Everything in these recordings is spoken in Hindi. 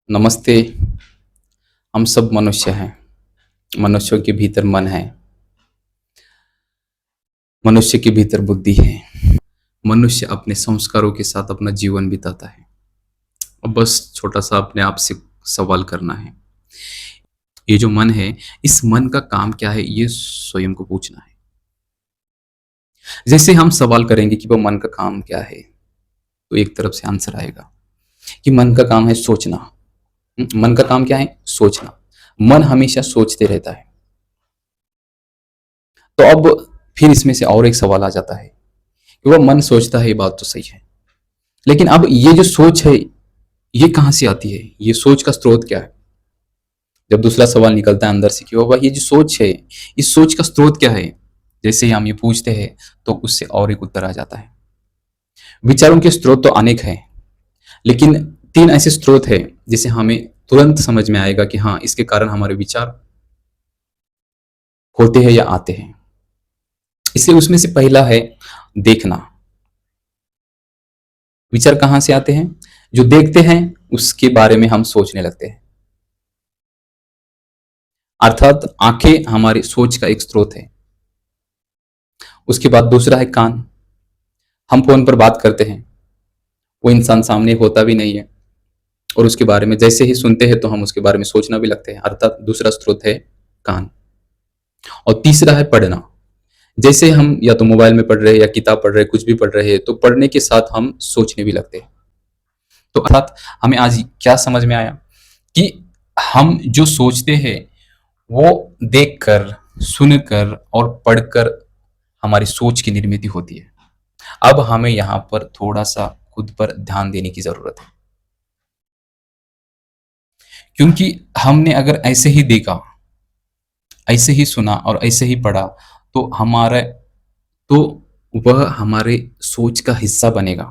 नमस्ते। हम सब मनुष्य हैं। मनुष्यों के भीतर मन है। मनुष्य के भीतर बुद्धि है। मनुष्य अपने संस्कारों के साथ अपना जीवन बिताता है। अब बस छोटा सा अपने आप से सवाल करना है। ये जो मन है, इस मन का काम क्या है, ये स्वयं को पूछना है। जैसे हम सवाल करेंगे कि वो मन का काम क्या है, तो एक तरफ से आंसर आएगा कि मन का काम है सोचना। मन का काम क्या है? सोचना। मन हमेशा सोचते रहता है। तो अब फिर इसमें से और एक सवाल आ जाता है कि वो मन सोचता है, ये बात तो सही है। लेकिन अब ये जो सोच है, ये कहाँ से आती है? ये सोच का स्रोत क्या है? जब दूसरा सवाल निकलता है अंदर से कि बाबा ये जो सोच है, इस सोच का स्रोत क्या है? जैसे ही हम ये पूछते हैं, तो उससे और एक उत्तर आ जाता है। विचारों के स्रोत तो अनेक हैं, लेकिन 3 ऐसे स्रोत हैं जिसे हमें तुरंत समझ में आएगा कि हाँ, इसके कारण हमारे विचार होते हैं या आते हैं। इसलिए उसमें से पहला है देखना। विचार कहाँ से आते हैं? जो देखते हैं, उसके बारे में हम सोचने लगते हैं। अर्थात आंखें हमारी सोच का एक स्रोत है। उसके बाद दूसरा है कान। हम फोन पर बात करते हैं, वो इंसान सामने होता भी नहीं है, और उसके बारे में जैसे ही सुनते हैं तो हम उसके बारे में सोचना भी लगते हैं। अर्थात दूसरा स्रोत है कान। और तीसरा है पढ़ना। जैसे हम या तो मोबाइल में पढ़ रहे हैं या किताब पढ़ रहे हैं, कुछ भी पढ़ रहे हैं, तो पढ़ने के साथ हम सोचने भी लगते हैं। तो अर्थात हमें आज क्या समझ में आया कि हम जो सोचते हैं, वो देखकर, सुनकर और पढ़कर हमारी सोच की निर्मित होती है। अब हमें यहाँ पर थोड़ा-सा खुद पर ध्यान देने की ज़रूरत है। क्योंकि हमने अगर ऐसे ही देखा, ऐसे ही सुना और ऐसे ही पढ़ा, तो तो वह हमारे सोच का हिस्सा बनेगा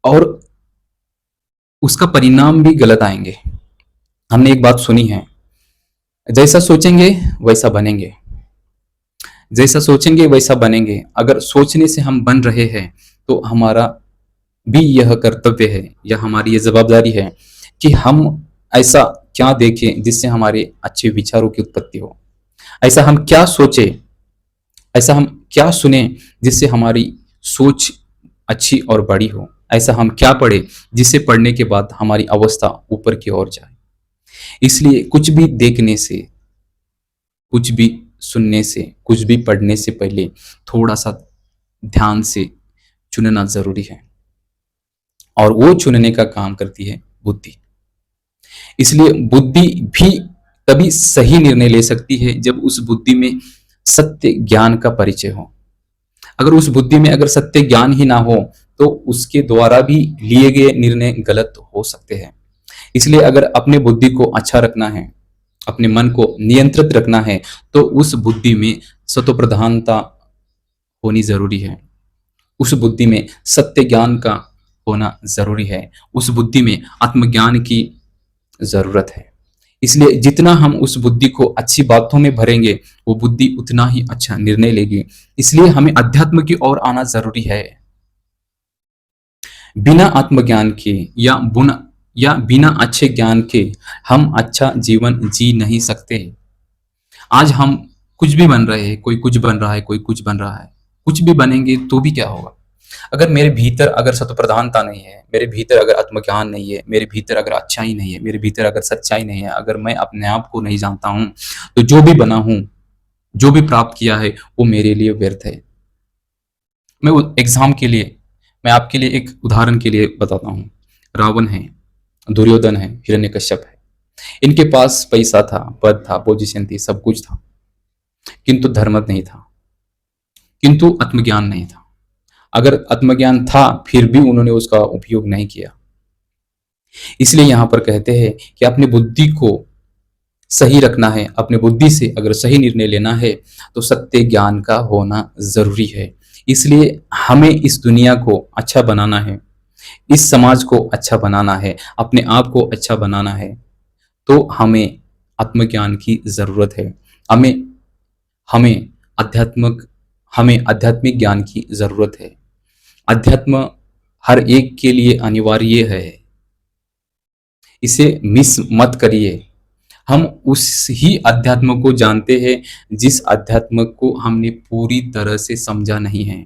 और उसका परिणाम भी गलत आएँगे। हमने एक बात सुनी है, जैसा सोचेंगे वैसा बनेंगे, जैसा सोचेंगे वैसा बनेंगे। अगर सोचने से हम बन रहे हैं, तो हमारा भी यह कर्तव्य है या हमारी ये ज़वाबदारी है कि हम ऐसा क्या देखें जिससे हमारे अच्छे विचारों की उत्पत्ति हो। ऐसा हम क्या सोचें, ऐसा हम क्या सुने जिससे हमारी सोच अच्छी और बड़ी हो। ऐसा हम क्या पढ़ें जिसे पढ़ने के बाद हमारी अवस्था ऊपर की ओर जाए। इसलिए कुछ भी देखने से, कुछ भी सुनने से, कुछ भी पढ़ने से पहले थोड़ा-सा ध्यान से चुनना ज़रूरी है, और वो चुनने का काम करती है बुद्धि। इसलिए बुद्धि भी तभी सही निर्णय ले सकती है जब उस बुद्धि में सत्य ज्ञान का परिचय हो। अगर उस बुद्धि में अगर सत्य ज्ञान ही ना हो, तो उसके द्वारा भी लिए गए निर्णय गलत हो सकते हैं। इसलिए अगर अपने बुद्धि को अच्छा रखना है, अपने मन को नियंत्रित रखना है, तो उस बुद्धि में सत्वप्रधानता होनी ज़रूरी है। उस बुद्धि में सत्य ज्ञान का होना ज़रूरी है। उस बुद्धि में आत्मज्ञान की ज़रूरत है। इसलिए जितना हम उस बुद्धि को अच्छी बातों में भरेंगे, वो बुद्धि उतना ही अच्छा निर्णय लेगी। इसलिए हमें अध्यात्म की ओर आना ज़रूरी है। बिना आत्मज्ञान के या बिना अच्छे ज्ञान के हम अच्छा जीवन जी नहीं सकते। आज हम कुछ भी बन रहे हैं, कोई कुछ बन रहा है, कोई कुछ बन रहा है। कुछ भी बनेंगे तो भी क्या होगा? अगर मेरे भीतर अगर सत्प्रधानता नहीं है, मेरे भीतर अगर आत्मज्ञान नहीं है, मेरे भीतर अगर अच्छाई नहीं है, मेरे भीतर अगर सच्चाई नहीं है, अगर मैं अपने आप को नहीं जानता हूँ, तो जो भी बना हूँ, जो भी प्राप्त किया है, वो मेरे लिए व्यर्थ है। मैं वो एग्ज़ाम के लिए मैं आपके लिए एक उदाहरण के लिए बताता हूँ। रावण है, दुर्योधन है, हिरण्यकश्यप है। इनके पास पैसा था, पद था, पोज़ीशन थी, सब कुछ था, किंतु धर्म नहीं था, किंतु आत्मज्ञान नहीं था। अगर आत्मज्ञान था, फिर भी उन्होंने उसका उपयोग नहीं किया। इसलिए यहाँ पर कहते हैं कि अपनी बुद्धि को सही रखना है, अपनी बुद्धि से अगर सही निर्णय लेना है, तो सत्य ज्ञान का होना ज़रूरी है। इसलिए हमें इस दुनिया को अच्छा बनाना है, इस समाज को अच्छा बनाना है, अपने आप को अच्छा बनाना है, तो आत्मज्ञान की ज़रूरत है। हमें हमें आध्यात्मिक हमें आध्यात्मिक ज्ञान की ज़रूरत है। अध्यात्म हर एक के लिए अनिवार्य है। इसे मिस मत करिए। हम उस ही अध्यात्म को जानते हैं जिस अध्यात्म को हमने पूरी तरह से समझा नहीं है।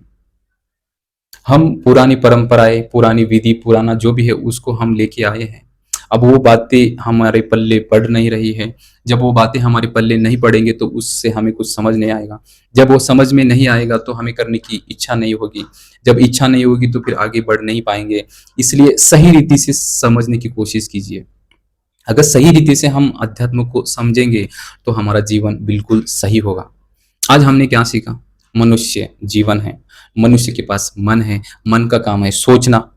हम पुरानी परंपराएं, पुरानी विधि, पुराना जो भी है उसको हम लेके आए हैं। अब वो बातें हमारे पल्ले पड़ नहीं रही है। जब वो बातें हमारे पल्ले नहीं पड़ेंगे तो उससे हमें कुछ समझ नहीं आएगा। जब वो समझ में नहीं आएगा तो हमें करने की इच्छा नहीं होगी। जब इच्छा नहीं होगी तो फिर आगे बढ़ नहीं पाएंगे। इसलिए सही रीति से समझने की कोशिश कीजिए। अगर सही रीति से हम अध्यात्म को समझेंगे तो हमारा जीवन बिल्कुल सही होगा। आज हमने क्या सीखा? मनुष्य जीवन है, मनुष्य के पास मन है, मन का काम है सोचना।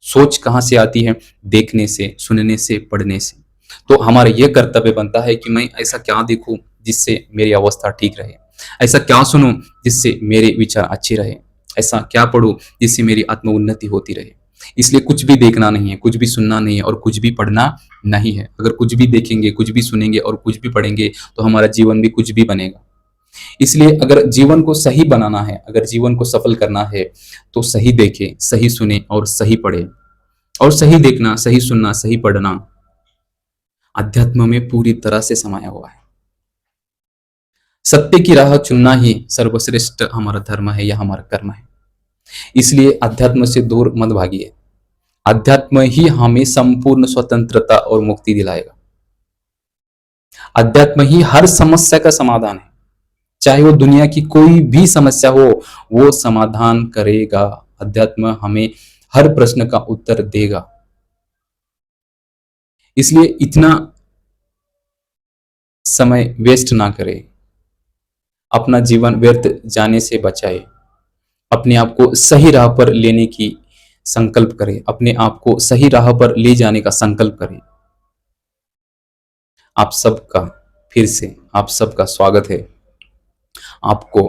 सोच कहाँ से आती है? देखने से, सुनने से, पढ़ने से। तो हमारा यह कर्तव्य बनता है कि मैं ऐसा क्या देखूं जिससे मेरी अवस्था ठीक रहे, ऐसा क्या सुनूं जिससे मेरे विचार अच्छे रहे, ऐसा क्या पढूं जिससे मेरी आत्म उन्नति होती रहे। इसलिए कुछ भी देखना नहीं है, कुछ भी सुनना नहीं है और कुछ भी पढ़ना नहीं है। अगर कुछ भी देखेंगे, कुछ भी सुनेंगे और कुछ भी पढ़ेंगे तो हमारा जीवन भी कुछ भी बनेगा। इसलिए अगर जीवन को सही बनाना है, अगर जीवन को सफल करना है तो सही देखें, सही सुने और सही पढ़े। और सही देखना, सही सुनना, सही पढ़ना अध्यात्म में पूरी तरह से समाया हुआ है। सत्य की राह चुनना ही सर्वश्रेष्ठ हमारा धर्म है या हमारा कर्म है। इसलिए अध्यात्म से दूर मत भागिए। अध्यात्म ही हमें संपूर्ण स्वतंत्रता और मुक्ति दिलाएगा। अध्यात्म ही हर समस्या का समाधान है। चाहे वो दुनिया की कोई भी समस्या हो, वो समाधान करेगा। अध्यात्म हमें हर प्रश्न का उत्तर देगा। इसलिए इतना समय वेस्ट ना करें, अपना जीवन व्यर्थ जाने से बचाए, अपने आप को सही राह पर लेने की संकल्प करें, अपने आप को सही राह पर ले जाने का संकल्प करें। आप सबका फिर से आप सबका स्वागत है। आपको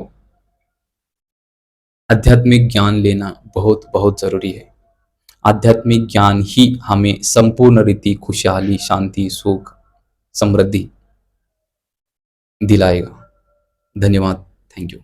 आध्यात्मिक ज्ञान लेना बहुत बहुत जरूरी है। आध्यात्मिक ज्ञान ही हमें संपूर्ण रीति, खुशहाली, शांति, सुख, समृद्धि दिलाएगा। धन्यवाद। Thank you.